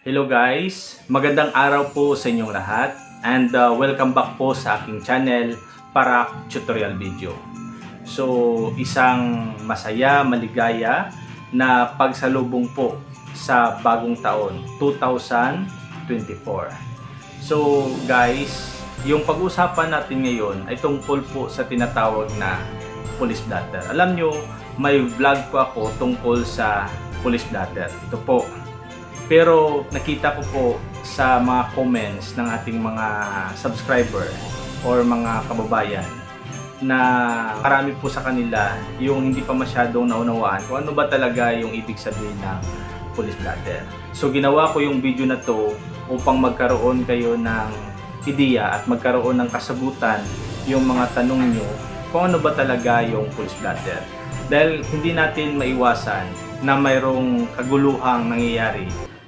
Hello guys, magandang araw po sa inyong lahat and welcome back po sa aking channel para tutorial video. So, isang masaya, maligaya na pagsalubong po sa bagong taon, 2024. So guys, yung pag-usapan natin ngayon ay tungkol po sa tinatawag na police blotter. Alam nyo, may vlog po ako tungkol sa police blotter. Ito po. Pero nakita ko po sa mga comments ng ating mga subscriber or mga kababayan na marami po sa kanila yung hindi pa masyadong naunawaan kung ano ba talaga yung ibig sabihin ng police blotter. So ginawa ko yung video na to upang magkaroon kayo ng ideya at magkaroon ng kasagutan yung mga tanong nyo kung ano ba talaga yung police blotter. Dahil hindi natin maiwasan na mayroong kaguluhang nangyayari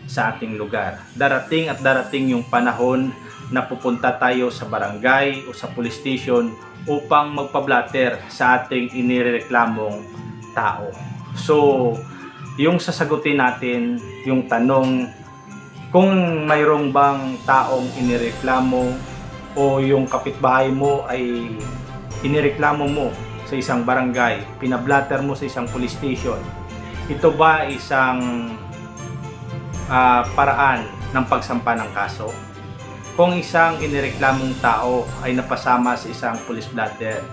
sa ating lugar. Darating at darating yung panahon na pupunta tayo sa barangay o sa police station upang magpa-blatter sa ating inireklamong tao. So, yung sasagutin natin, yung tanong kung mayroong bang taong inireklamo o yung kapitbahay mo ay inireklamo mo sa isang barangay, pinablatter mo sa isang police station, ito ba isang paraan ng pagsampa ng kaso? Kung isang inireklamong tao ay napasama sa isang police blotter,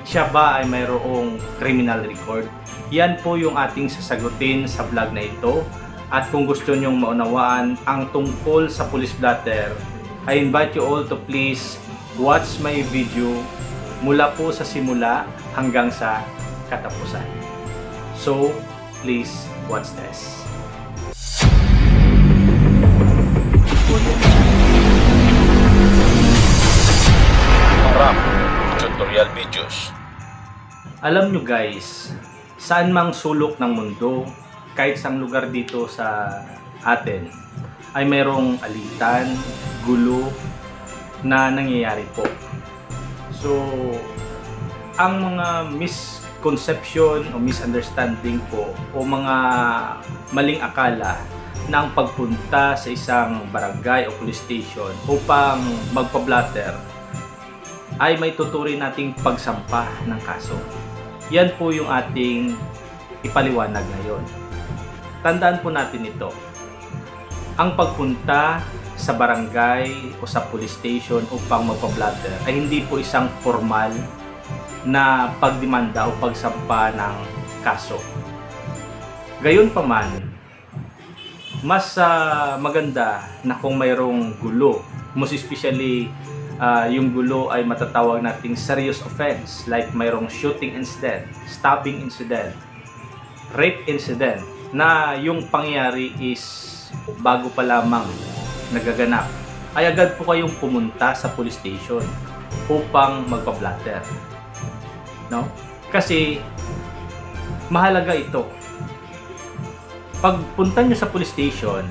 siya ba ay mayroong criminal record? Yan po yung ating sasagutin sa vlog na ito. At kung gusto nyong maunawaan ang tungkol sa police blotter, I invite you all to please watch my video mula po sa simula hanggang sa katapusan. So, please watch this. Para tutorial videos. Alam nyo guys, saan mang sulok ng mundo, kahit sang lugar dito sa atin, ay mayroong alitan, gulo na nangyayari po. So, ang mga misconception o misunderstanding po o mga maling akala na ang pagpunta sa isang barangay o police station upang magpa-blatter ay may tuturin nating pagsampa ng kaso. Yan po yung ating ipaliwanag ngayon. Tandaan po natin ito. Ang pagpunta sa barangay o sa police station upang magpa-blatter ay hindi po isang formal na pagdemanda o pagsampa ng kaso. Gayunpaman, mas maganda na kung mayroong gulo, most especially yung gulo ay matatawag nating serious offense like mayroong shooting incident, stabbing incident, rape incident na yung pangyayari is bago pa lamang nagaganap, ay agad po kayong pumunta sa police station upang magpa-blatter. No? Kasi mahalaga ito. Pagpunta nyo sa police station,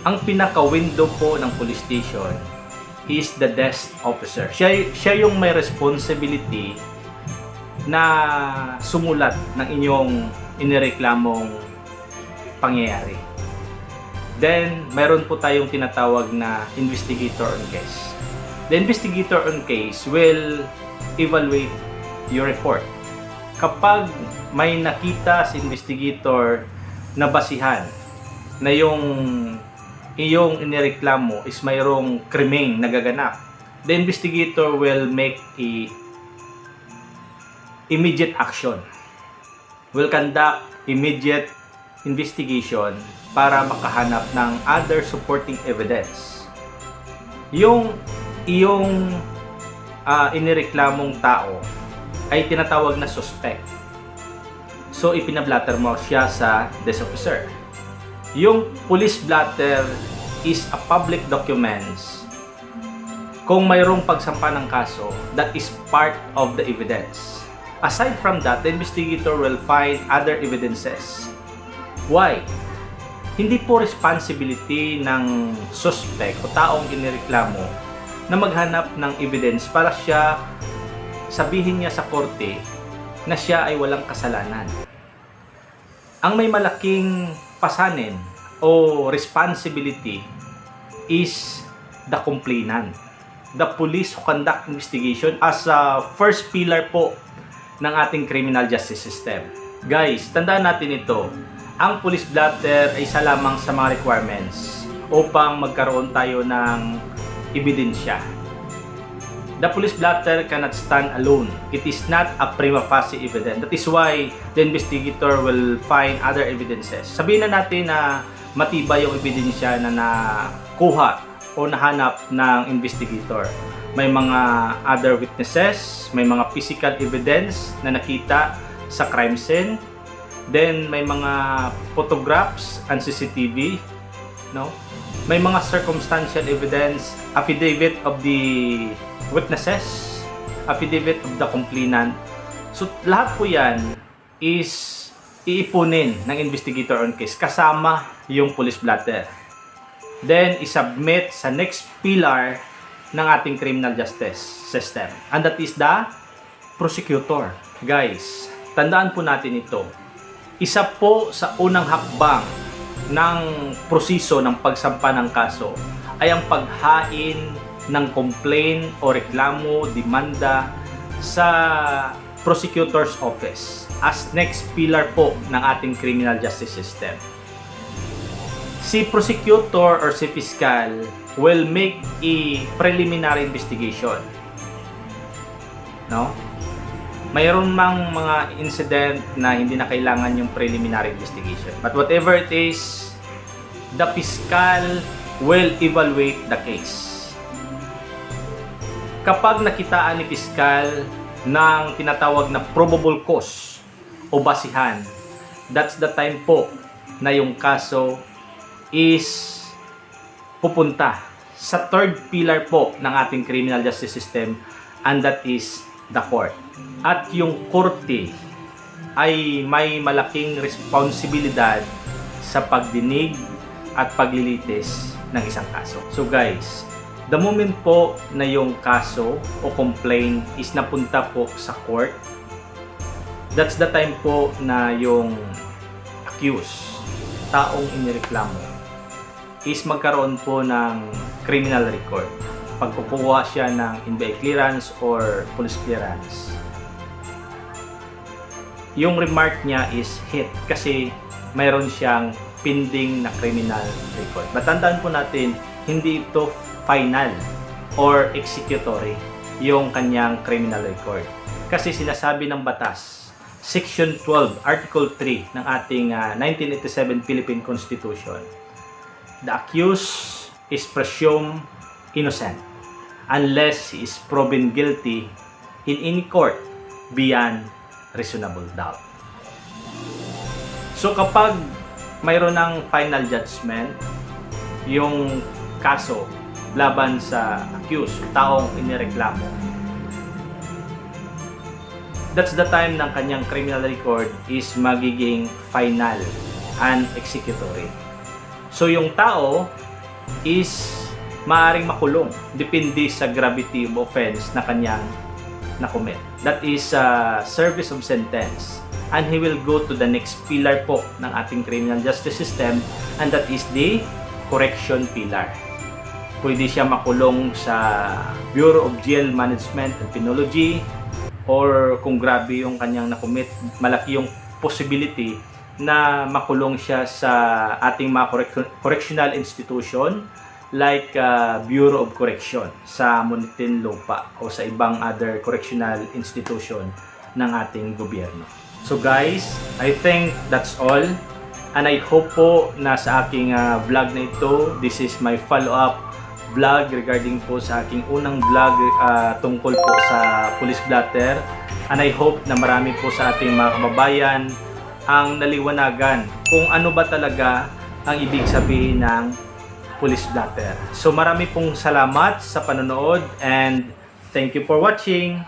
ang pinaka-window po ng police station is the desk officer. Siya yung may responsibility na sumulat ng inyong inireklamong pangyayari. Then, mayroon po tayong tinatawag na investigator on case. The investigator on case will evaluate your report. Kapag may nakita si investigator na basihan na yung iyong inireklamo is mayroong krimeng nagaganap, the investigator will make immediate action. Will conduct immediate investigation para makahanap ng other supporting evidence. Yung iyong inireklamong tao ay tinatawag na suspect. So, ipinablatter mo siya sa desk officer. Yung police blotter is a public documents. Kung mayroong pagsampa ng kaso, that is part of the evidence. Aside from that, the investigator will find other evidences. Why? Hindi po responsibility ng suspect o taong inireklamo na maghanap ng evidence para siya sabihin niya sa korte na siya ay walang kasalanan. Ang may malaking pasanin o responsibility is the complainant. The police who conduct investigation as a first pillar po ng ating criminal justice system. Guys, tandaan natin ito. Ang police blotter ay isa lamang sa mga requirements upang magkaroon tayo ng ebidensya. The police blotter cannot stand alone. It is not a prima facie evidence. That is why the investigator will find other evidences. Sabihin na natin na matibay yung ebidensya na nakuha o nahanap ng investigator. May mga other witnesses, may mga physical evidence na nakita sa crime scene. Then may mga photographs and CCTV, no? May mga circumstantial evidence, affidavit of the witnesses, affidavit of the complainant. So lahat po 'yan is iipunin ng investigator on case kasama yung police blotter. Then isubmit sa next pillar ng ating criminal justice system, and that is the prosecutor. Guys, tandaan po natin ito. Isa po sa unang hakbang ng proseso ng pagsampa ng kaso ay ang paghain ng complaint o reklamo, demanda sa prosecutor's office as next pillar po ng ating criminal justice system. Si prosecutor or si fiscal will make a preliminary investigation. No? Mayroon mang mga incident na hindi na kailangan yung preliminary investigation. But whatever it is, the fiscal will evaluate the case. Kapag nakitaan ni fiscal ng tinatawag na probable cause o basihan, that's the time po na yung kaso is pupunta sa third pillar po ng ating criminal justice system, and that is the court. At yung korte ay may malaking responsibilidad sa pagdinig at paglilitis ng isang kaso. So guys, the moment po na yung kaso o complaint is napunta po sa court, that's the time po na yung accused, taong inireklamo, is magkaroon po ng criminal record. Pagkukuha siya ng NBI clearance or police clearance. Yung remark niya is hit kasi mayroon siyang pending na criminal record. But tandaan po natin, hindi ito final or executory yung kanyang criminal record. Kasi sinasabi ng batas, Section 12, Article 3 ng ating 1987 Philippine Constitution, the accused is presumed innocent unless he is proven guilty in any court beyond reasonable doubt. So kapag mayroon ng final judgment, yung kaso laban sa accused, taong inireklamo, that's the time ng kanyang criminal record is magiging final and executory. So yung tao is maaaring makulong depende sa gravity of offense na kanyang na-commit. That is service of sentence, and he will go to the next pillar po ng ating criminal justice system, and that is the correction pillar. Pwede siya makulong sa Bureau of Jail Management and Penology, or kung grabe yung kanyang na-commit, malaki yung possibility na makulong siya sa ating mga correctional institution like Bureau of Correction sa Muntinlupa o sa ibang other correctional institution ng ating gobyerno. So guys, I think that's all, and I hope po na sa aking vlog na ito, this is my follow-up vlog regarding po sa aking unang vlog tungkol po sa police blotter, and I hope na marami po sa ating mga kababayan ang naliwanagan kung ano ba talaga ang ibig sabihin ng police blotter. So marami pong salamat sa panonood, and thank you for watching.